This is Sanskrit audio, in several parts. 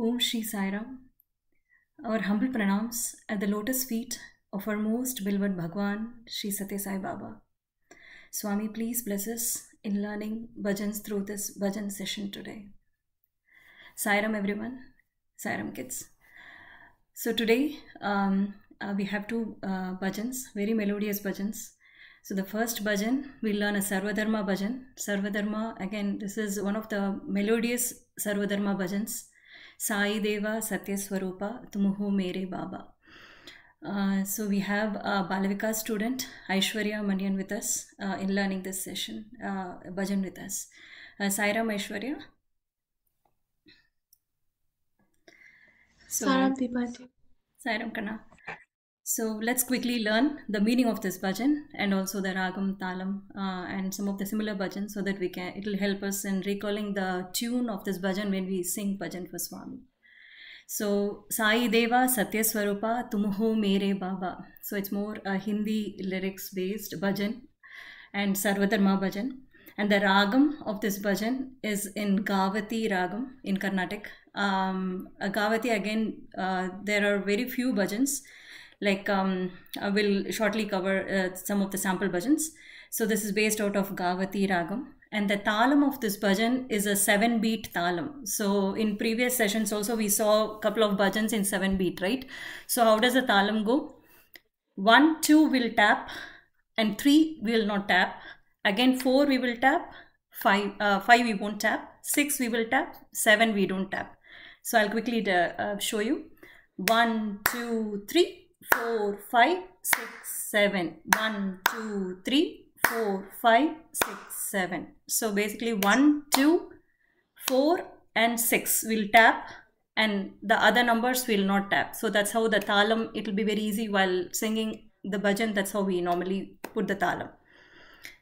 Om Shri Sai Ram. Our humble pranams at the lotus feet of our most beloved Bhagwan, Shri Satya Sai Baba. Swami, please bless us in learning bhajans through this bhajan session today. Sai Ram everyone, Sai Ram kids. So today we have two bhajans, very melodious bhajans. So the first bhajan, we'll learn a Sarvadharma bhajan. Sarvadharma, again, this is one of the melodious Sarvadharma bhajans. Sai Deva Satya Swarupa Tumuho Mere Baba. So we have a Balavika student, Aishwarya Manian, with us in learning this session, bhajan with us. Sai Ram, Aishwarya. Saram Dipati. Sai Ram Kana. So let's quickly learn the meaning of this bhajan and also the ragam, talam, and some of the similar bhajans, so that it will help us in recalling the tune of this bhajan when we sing bhajan for Swami. So Sai Deva Satya Swarupa Tumuho Mere Baba. So it's more a Hindi lyrics based bhajan and Sarvadharma bhajan. And the ragam of this bhajan is in Gavati ragam in Carnatic. Gavati, again, there are very few bhajans. Like I will shortly cover some of the sample bhajans. So this is based out of Gavati ragam, and the talam of this bhajan is a 7-beat talam. So in previous sessions also we saw a couple of bhajans in 7-beat, right? So how does the talam go? 1, 2 will tap, and 3 we will not tap. Again 4 we will tap, 5 we won't tap, 6 we will tap, 7 we don't tap. So I'll quickly show you. 1, 2, 3. 4, 5, 6, 7. 1, 2, 3, 4, 5, 6, 7. So basically 1, 2, 4 and 6 will tap, and the other numbers will not tap. So that's how the talam, it will be very easy while singing the bhajan. That's how we normally put the talam.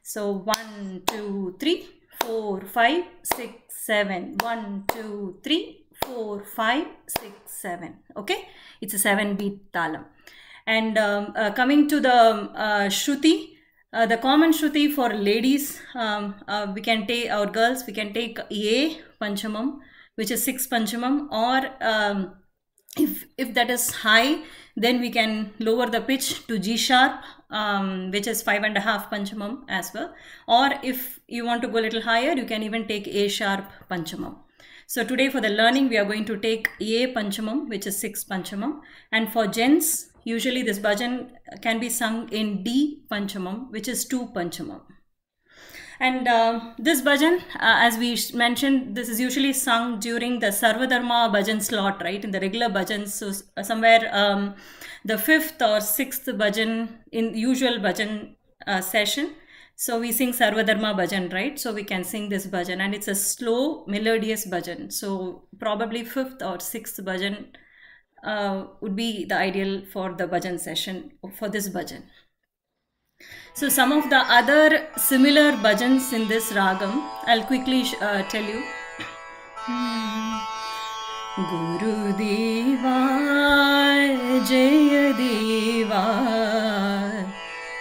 So 1, 2, 3, 4, 5, 6, 7. 1, 2, 3, 4, 5, 6, 7. Okay, it's a 7-beat talam. And coming to the Shruti, the common Shruti for ladies, we can take, our girls, we can take A Panchamam, which is 6 Panchamam, or if that is high, then we can lower the pitch to G sharp, which is 5.5 Panchamam as well. Or if you want to go a little higher, you can even take A sharp Panchamam. So today for the learning, we are going to take A Panchamam, which is 6 Panchamam. And for gents, usually this bhajan can be sung in D Panchamam, which is 2 Panchamam. And this bhajan, as we mentioned, this is usually sung during the Sarvadharma bhajan slot, right? In the regular bhajans, so somewhere the 5th or 6th bhajan in usual bhajan session. So we sing Sarvadharma bhajan, right? So we can sing this bhajan, and it's a slow, melodious bhajan. So probably 5th or 6th bhajan would be the ideal for the bhajan session for this bhajan. So some of the other similar bhajans in this ragam, I'll quickly tell you. Guru Deva Jaya Deva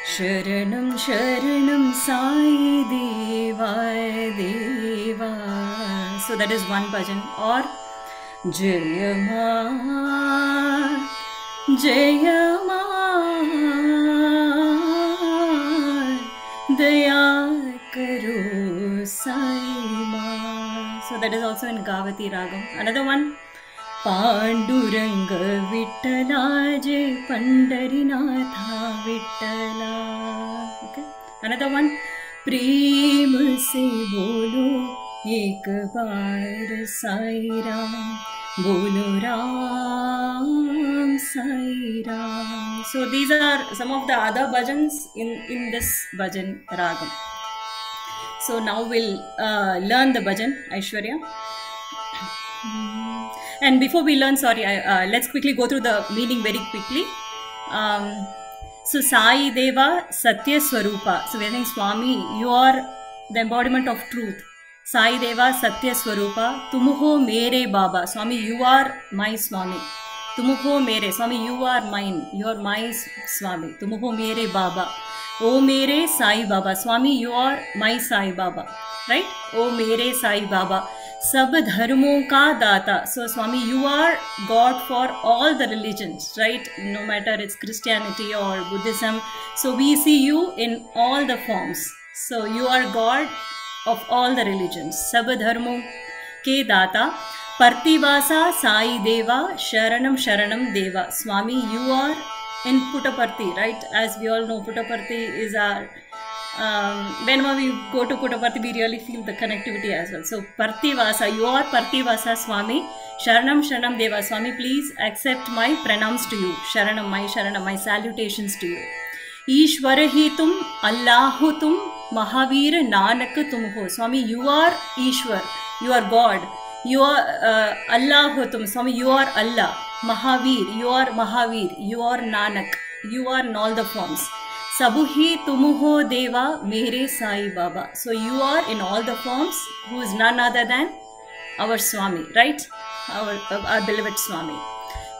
Sharanam Sharanam Sai Deva Deva. So that is one bhajan. Or Jayama Jayama Daya Karo Saima. So that is also in Gavati ragam. Another one, Panduranga Vittala Jai Pandarinatha Vittala. Okay. Another one, Prem se bolo ek baar Sai Ram, bolo Ram Sai Ram. So these are some of the other bhajans in this bhajan ragam. So now we'll learn the bhajan, Aishwarya. And before we learn, let's quickly go through the meaning very quickly. So Sai Deva Satya Swarupa. So we are saying, Swami, you are the embodiment of truth. Sai Deva Satya Swarupa Tumuho Mere Baba. Swami, you are my Swami. Tumuho Mere. Swami, you are mine. You are my Swami. Tumuho Mere Baba. O Mere Sai Baba. Swami, you are my Sai Baba. Right? O Mere Sai Baba. सब धर्मों का दाता. So Swami, you are God for all the religions, right? No matter it's Christianity or Buddhism. So we see you in all the forms. So you are God of all the religions. सब धर्मों के दाता. Partivasa Sai Deva Sharanam Sharanam Deva. Swami, you are in Puttaparthi, right? As we all know, Puttaparthi is our whenever we go to Puttaparthi, we really feel the connectivity as well. So Parthivasa, you are Parthivasa Swami. Sharanam Sharanam Deva. Swami, please accept my pranams to you. Sharanam, my salutations to you. Ishwar hi tum, Allahu tum, Mahavir Nanak tum ho. Swami, you are Ishwar, you are God. You are Allahu tum. Swami, you are Allah. Mahavir, you are Mahavir. You are Nanak. You are in all the forms. Sabuhi tumuho deva mere Sai Baba. So you are in all the forms, who is none other than our Swami, right? Our beloved Swami.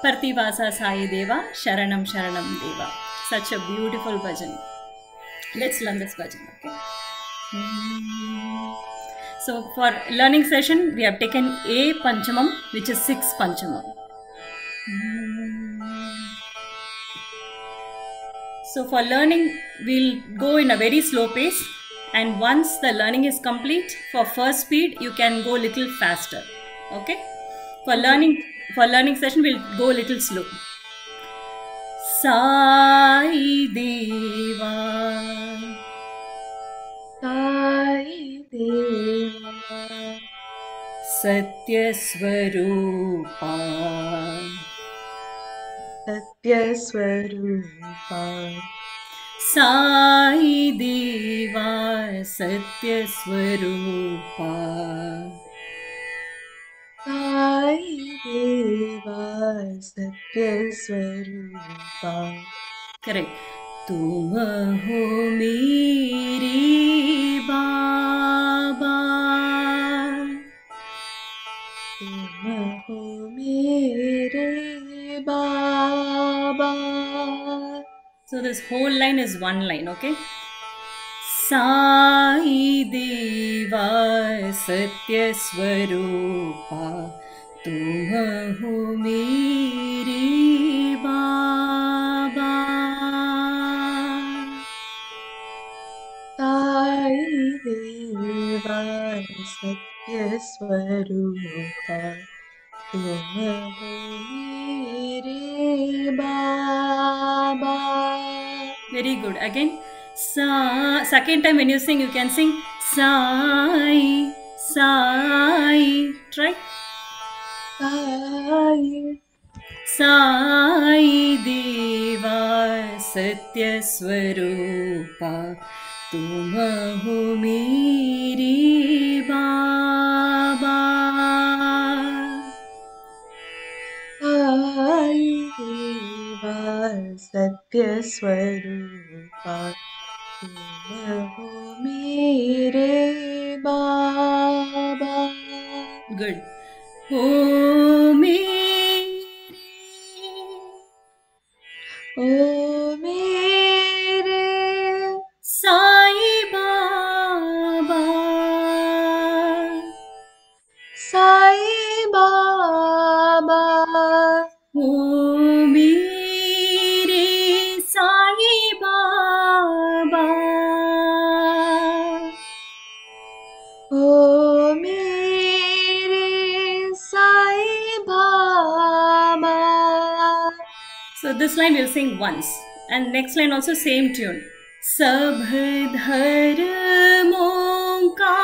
Partivasa Sai Deva, Sharanam Sharanam Deva. Such a beautiful bhajan. Let's learn this bhajan, okay? So for learning session, we have taken A Panchamam, which is 6 Panchamam. So for learning, we'll go in a very slow pace, and once the learning is complete, for first speed, you can go a little faster. Okay? For learning session, we'll go a little slow. Sai Deva, Sai Deva, Satya Swarupa, Satya Swarupa. Sai Deva, Satya Swarupa. Sai Deva, Satya Swarupa. Correct. तुम हो मेरे बाबा, तुम हो मेरे Baba. So this whole line is one line, okay? Sai Deva Satya Swarupa, tum ho mere Baba. Sai Deva, Satya Swarupa, tum ho mere Baba. Very good. Again, second time when you sing, you can sing Sai, Sai. Try. Sai, Sai Deva Satya Swarupa, tum ho mere Baba. Sai Deva, Satya Swarupa, tum ho mere Baba. Good. Ho mere, O mere Sai Baba, Sai Baba. O mere Sai Baba, O mere Sai Baba. So this line we'll sing once, and next line also same tune. Sabh dharmon ka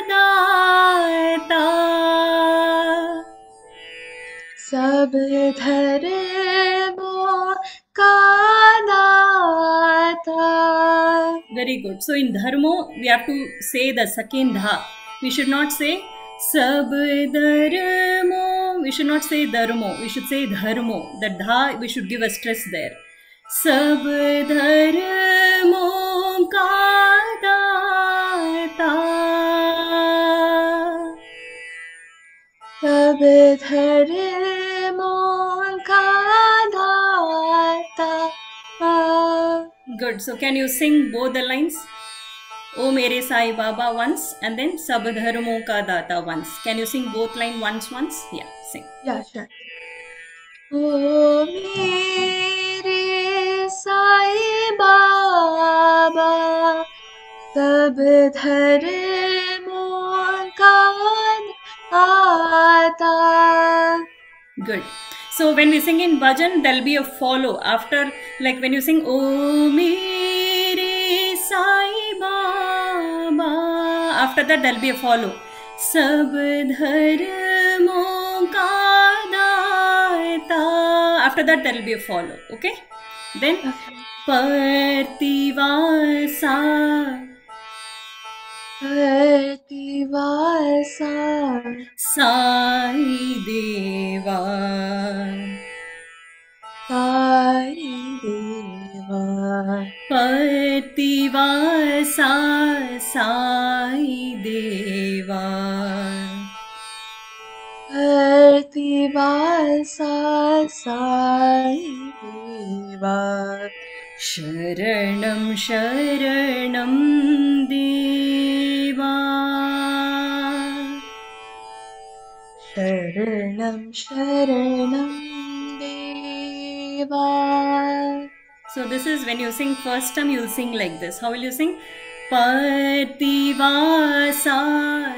daata, सब धर्मों का दाता. very good. So in dharmo we have to say the second dha. We should not say sab dharmo. We should not say dharmo. We should say dharmo. The dha we should give a stress there. Sab dharmo ka daata, सब धर्मों का दाता. Good. So can you sing both the lines? O Mere Sai Baba once, and then Sab Dharmo Ka Data once. Can you sing both line once? Yeah, sing. Yeah, sure. O Mere Sai Baba, Sab Dharmo Ka Data. Good. So when we sing in bhajan, there'll be a follow after, like when you sing O Mere Sai Baba, after that there'll be a follow. Sab dharmo ka data. After that there'll be a follow. Okay. Then Partivasa. Partivasa Sai Deva. Sai Deva. Partivasa Sai Deva. Partivasa Sai Deva. Sharanam Sharanam Deva. Sharanam Sharanam Deva. So this is when you sing first time, you'll sing like this. How will you sing? Partivasa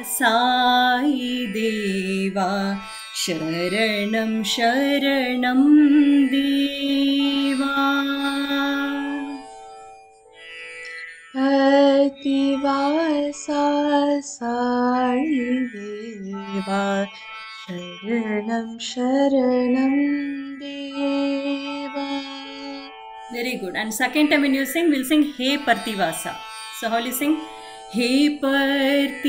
Sai Deva. Sharanam Sharanam Deva. Partivasa Sai Deva. Sharanam Sharanam Deva. Very good. And second time when you sing, we'll sing He Partivasa. So how will you sing? He Partivasa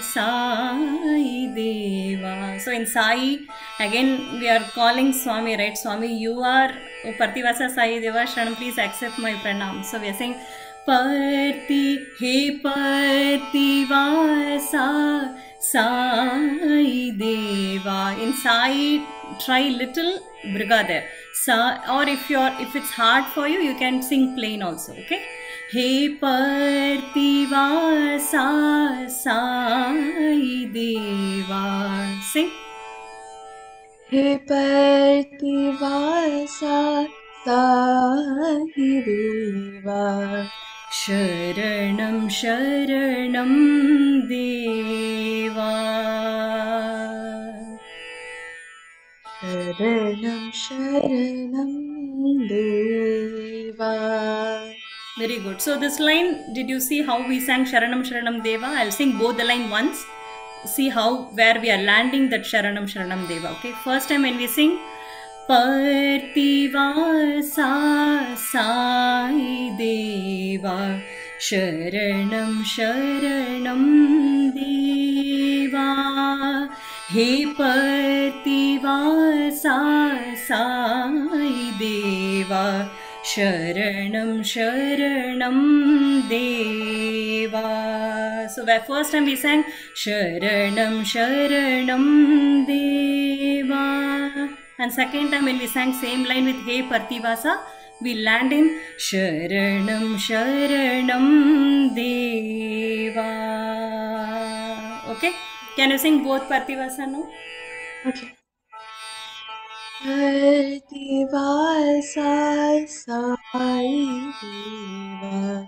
Sai Deva. So in Sai, again we are calling Swami, right? Swami, you are Partivasa Sai Deva. Sharanam, please accept my pranam. So we are saying He Partivasa Sai Deva. In Sai, try little briga there. Sa, or if it's hard for you, you can sing plain also. Okay. He Partivasa Sai Deva. Sing. He Partivasa Sai Deva. Sharanam Sharanam Deva. Sharanam Sharanam Deva. Very good. So this line, did you see how we sang Sharanam Sharanam Deva? I'll sing both the line once. See where we are landing that Sharanam Sharanam Deva. Okay. First time when we sing Partivasa Sai Deva. Sharanam Sharanam Deva. He Partivasa Sai Deva. Sharanam Sharanam Deva. So where first time we sang Sharanam Sharanam Deva. And second time when we sang same line with He Partivasa, we land in Sharanam Sharanam Deva. Okay? Can you sing both Partivasa now? Okay. Partivasa Sai Deva.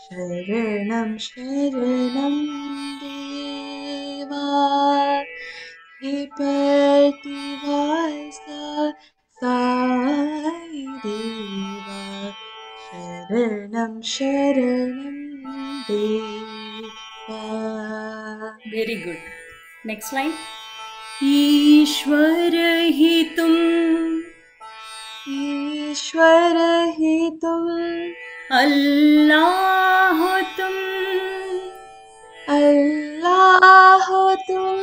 Sharanam Sharanam Deva. He Partivasa Sai Deva. Sharanam Sharanam Deva. Very good. Next line. ईश्वर ही तुम. ईश्वर ही तुम. अल्लाह हो तुम. अल्लाह हो तुम.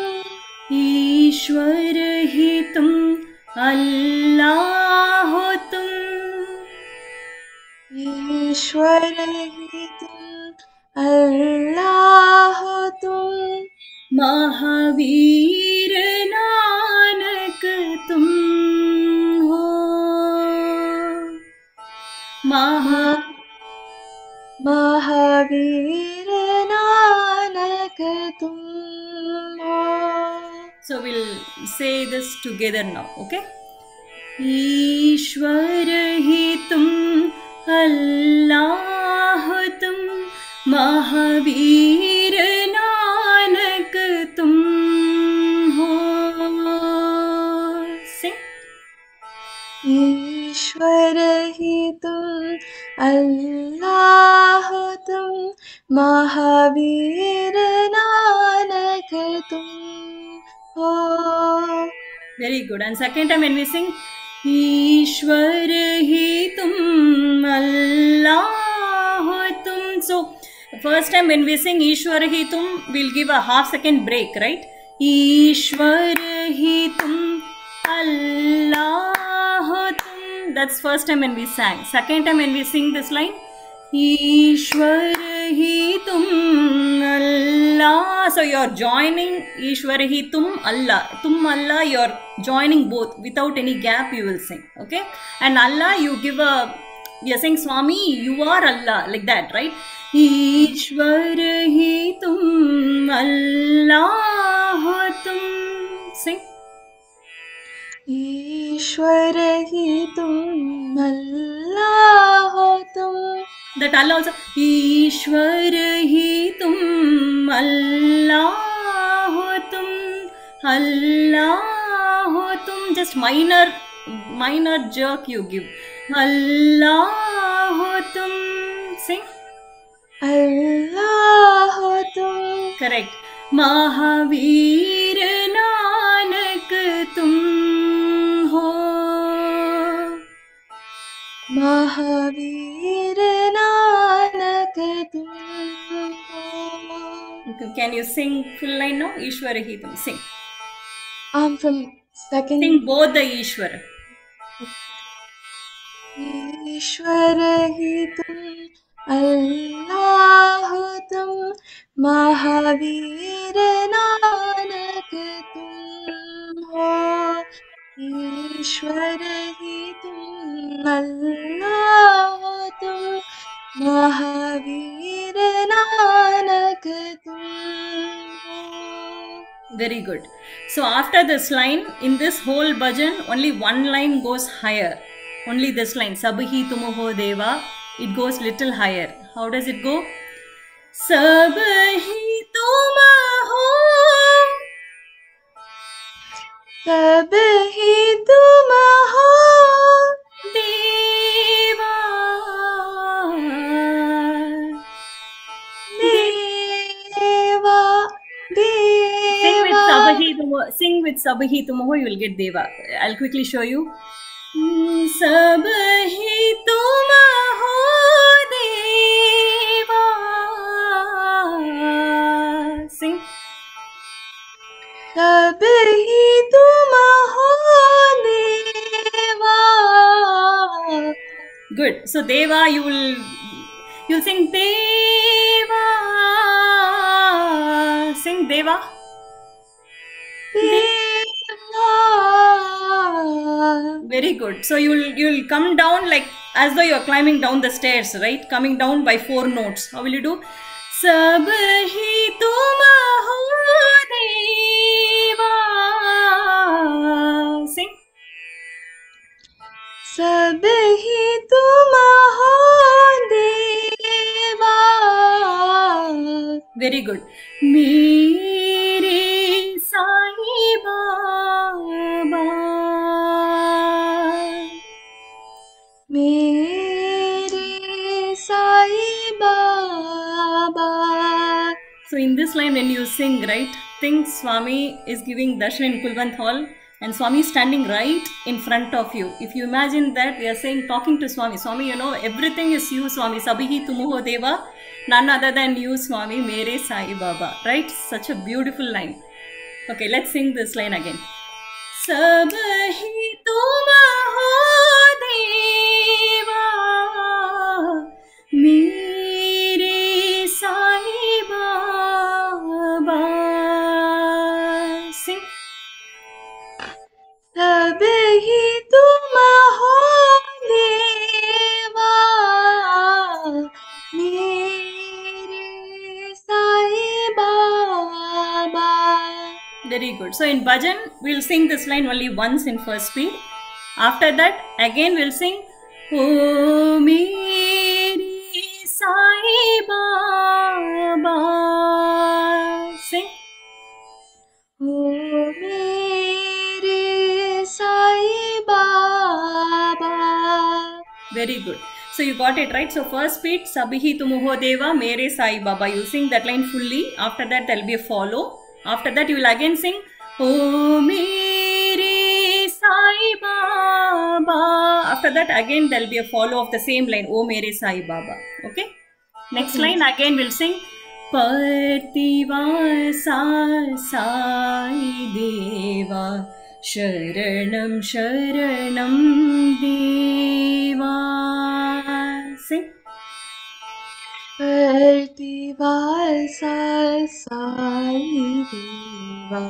ईश्वर ही तुम. अल्लाह हो तुम. ईश्वर ही तुम. अल्लाह हो तुम. महावीर नानक तुम हो. महावीर say this together now, okay? ईश्वर ही तुम, अल्लाह तुम, महावीर नानक तुम हो. Sing. ईश्वर ही तुम, अल्लाह तुम, महावीर नानक तुम हो. Very good. And second time when we sing, ईश्वर ही तुम, अल्लाह तुम. So first time when we sing ईश्वर ही तुम, we'll give a half second break, right? ईश्वर ही तुम, अल्लाह तुम. That's first time when we sang. Second time when we sing this line, ईश्वर ही तुम, अल्लाह. So you're joining ईश्वर ही तुम, Allah, you're joining both without any gap. You will sing, okay? And Allah, you're saying Swami, you are Allah, like that, right? ईश्वर ही तुम, अल्लाह तुम. Sing. ईश्वर ही तुम, अल्लाह तुम. That Allah also, ईश्वर ही तुम, अल्लाह तुम, अल्लाह तुम. Just minor jerk you give. अल्लाह तुम. Sing. अल्लाह तुम. Correct. महावीर नानक तुम हो. महावीर नानक तुम हो. Can you sing full line now? ईश्वर ही तुम. Sing. From second. Sing both the ईश्वर. ईश्वर ही तुम, अल्लाह तुम, महावीर नानक तुम हो. ईश्वर ही तुम, अल्लाह तुम, महावीर नानक तुम हो. Very good. So after this line, in this whole bhajan, only one line goes higher. Only this line, Sabhi Tumoho Deva, it goes little higher. How does it go? Sabhi Tumoho. सबही तुम हो Deva. देवा देवा. Sing with Sabhi Tumoho, you will get Deva. I'll quickly show you. Sabhi Tumoho Deva. Sing. सबही तुम हो देवा. Good. So Deva, you'll sing Deva. Sing Deva. देवा. Very good. So you'll come down like as though you're climbing down the stairs, right? Coming down by 4 notes. How will you do? Sabhi tum ho deva. Sing. सबही तुम हो देवा. Very good. Mere Sai Baba. मेरे Sai Baba. So in this line when you sing, right, think Swami is giving darshan in Kulwant Hall and Swami is standing right in front of you. If you imagine that, we are saying, talking to Swami. Swami, you know, everything is you, Swami. Sabhi tumuho deva, none other than you, Swami, mere Sai Baba. Right? Such a beautiful line. Okay, let's sing this line again. Sabhi tumuho deva, mere Sai Baba. Sing. सबही तुम हो देवा. मेरे Sai Baba. Very good. So in bhajan, we'll sing this line only once in first speed. After that, again we'll sing O Meri Sai Baba. Sing. O Mere Sai Baba. Very good. So you got it right. So first speed, Sabhi Tumuho Deva Mere Sai Baba. You sing that line fully. After that, there will be a follow. After that, you will again sing O Mere Sai Baba. After that, again there will be a follow of the same line O Mere Sai Baba. Okay. Next line again we'll sing Partivasa Sai Deva Sharanam Sharanam Deva. Sing. Partivasa Sai Deva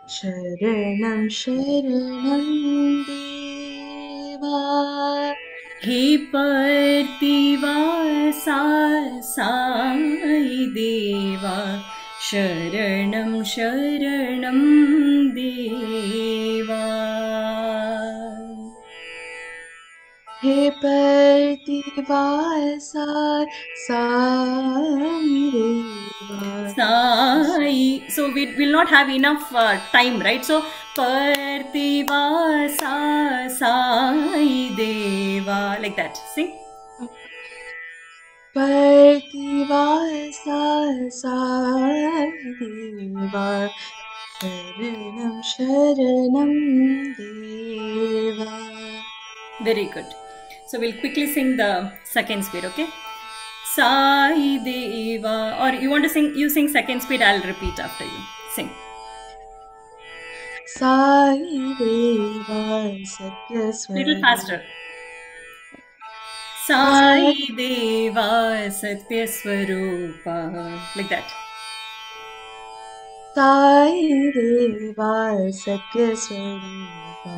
Sharanam Sharanam Deva. He Partivasa Sai Deva Sharanam Sharanam Deva. He Partivasa Sai Deva. Sai. So we will not have enough time, right? So Partivasa Sai Deva, like that. Sing. Partivasa Sai Deva Sharanam Sharanam Deva. Very good. So we'll quickly sing the second speed, okay? Sai Deva. Or you want to sing, you sing second speed, I'll repeat after you. Sing. Sai Deva Satyaswara. Little faster. Sai Deva Satyaswarupa. Like that. Sai Deva Satyaswarupa.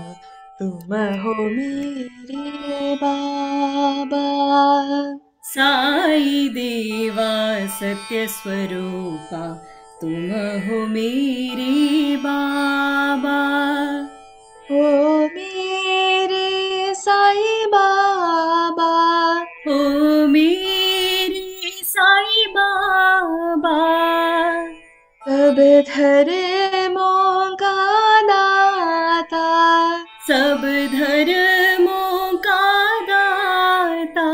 तुम हो मेरे बाबा. साई देवा सत्य स्वरूपा तुम हो मेरे बाबा. ओ मेरे साई बाबा. ओ मेरे साई बाबा. सब धर्मों का दाता. सब धर्मों का दाता.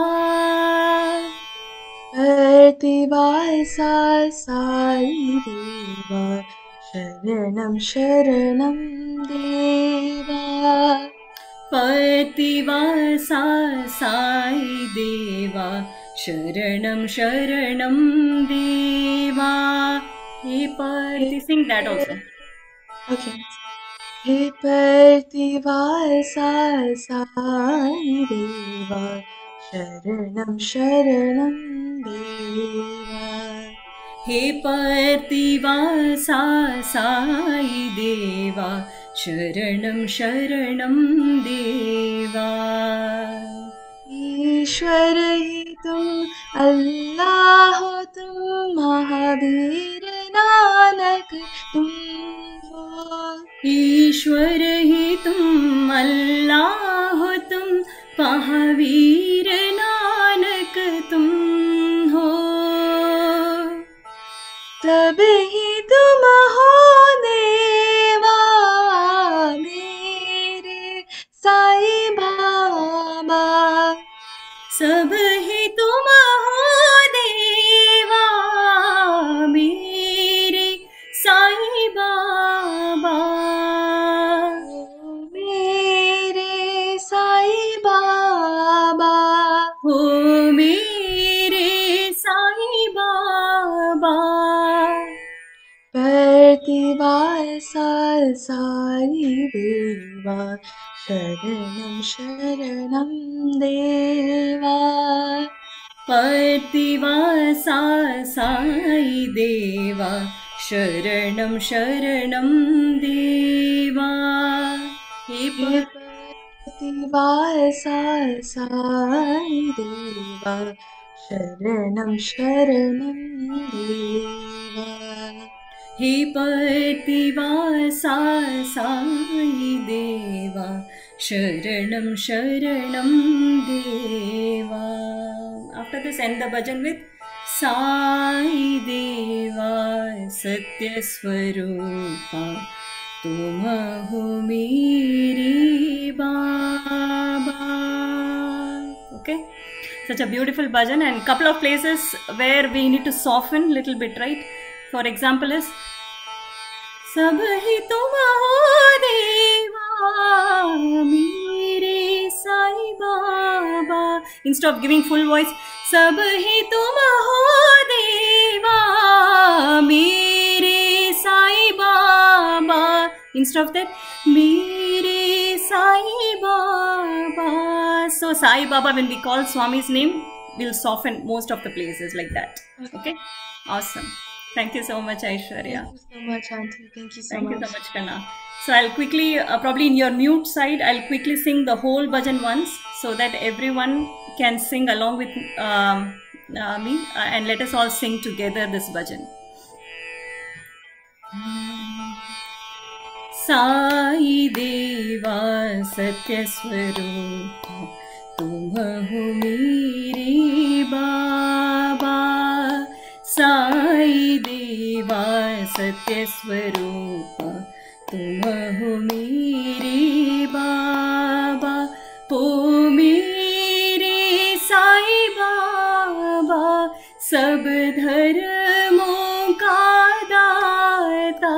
Partivasa Sai Deva Sharanam Sharanam Deva. Partivasa Sai Deva Sharanam Sharanam Deva. He Parthi. Sing that also. Okay. He Partivasa Sai Deva Sharanam Sharanam Deva. He Partivasa Sai Deva Sharanam Sharanam Deva. ईश्वर ही तुम अल्लाह हो तुम महावीर नानक तुम हो. ईश्वर ही तुम अल्लाह हो तुम महावीर नानक तुम हो. तब ही तुम हो देवा मेरे साई बाबा. सब ही तुम हो देवा मेरे साई बाबा. मेरे साई बाबा. हो मेरे Sai Baba. Partivasa Sai Deva Sharanam Sharanam Deva. Partivasa Sai Deva Sharanam Sharanam Deva. He Partivasa Sai Deva Sharanam Sharanam Deva. हे प्रतिवासा साई देवा शरणं शरणं देवा. After this, end the bhajan with Sai देवा सत्य स्वरूपा तुम हो मेरे Baba. Okay, such a beautiful bhajan, and couple of places where we need to soften little bit, right? For example is सब ही तुम हो देवा मेरे Sai Baba. Instead of giving full voice, सब ही तुम हो देवा मेरे Sai Baba. Instead of that, मेरे Sai Baba. So Sai Baba, when we call Swami's name, we'll soften most of the places like that. Okay, awesome. Thank you so much, Aishwarya. Thank you so much, Auntie. Thank you so Thank you much. so much, Kanna. So I'll quickly, probably in your mute side, I'll quickly sing the whole bhajan once so that everyone can sing along with me, and let us all sing together this bhajan. Sai देवा सत्य स्वरूप तुम हो मेरे बाबा. साई देवा सत्य स्वरूप तुम हो मेरे बाबा. ओ मेरे साई बाबा सब धर्मों का दाता.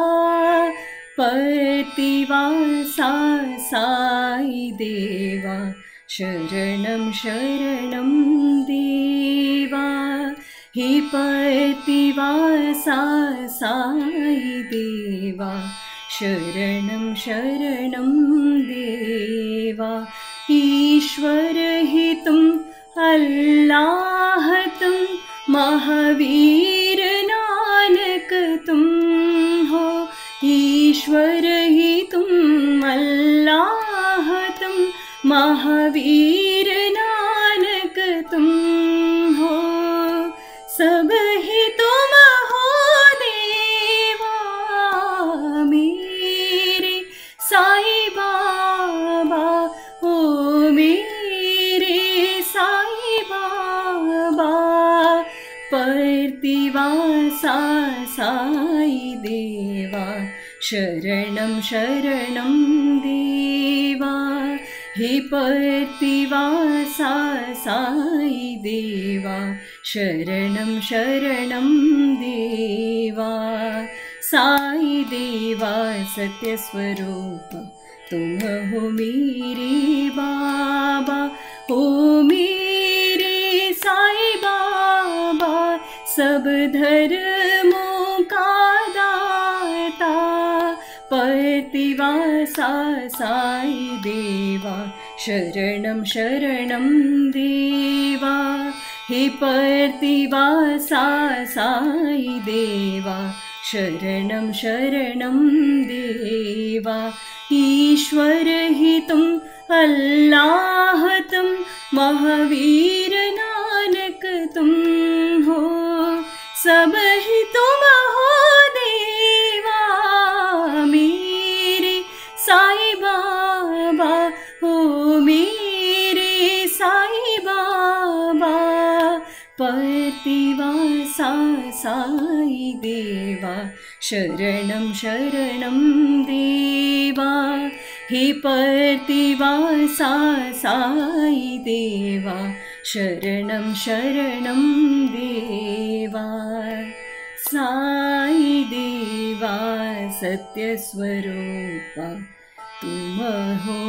प्रतिवासा साई देवा शरणं शरणं देवा. हे प्रतिवासा साई देवा शरणं शरणं देवा. ईश्वर ही तुम अल्लाह तुम महावीर नानक तुम हो. ईश्वर ही तुम अल्लाह तुम महावीर नानक तुम हो. सब ही तुम हो देवा मेरे साई बाबा. ओ मेरे साई बाबा. प्रतिवासा साई देवा शरणं शरणं देवा. हे प्रतिवासा साई देवा शरणं शरणं देवा. साई देवा सत्य स्वरूप तुम हो मेरे बाबा. ओ मेरे साई बाबा सब धर्मों का दाता. प्रतिवासा साई देवा शरणं शरणं देवा. हे प्रतिवासा साई देवा शरणं शरणं देवा. ईश्वर ही तुम अल्लाह तुम महावीर नानक तुम हो. सब ही तुम हो देवा मेरे साई बाबा. हो मेरे साई बाबा. प्रतिवासा साई देवा शरणं शरणं देवा. हे प्रतिवासा साई देवा शरणं शरणं देवा. साई देवा सत्य स्वरूपा तुम हो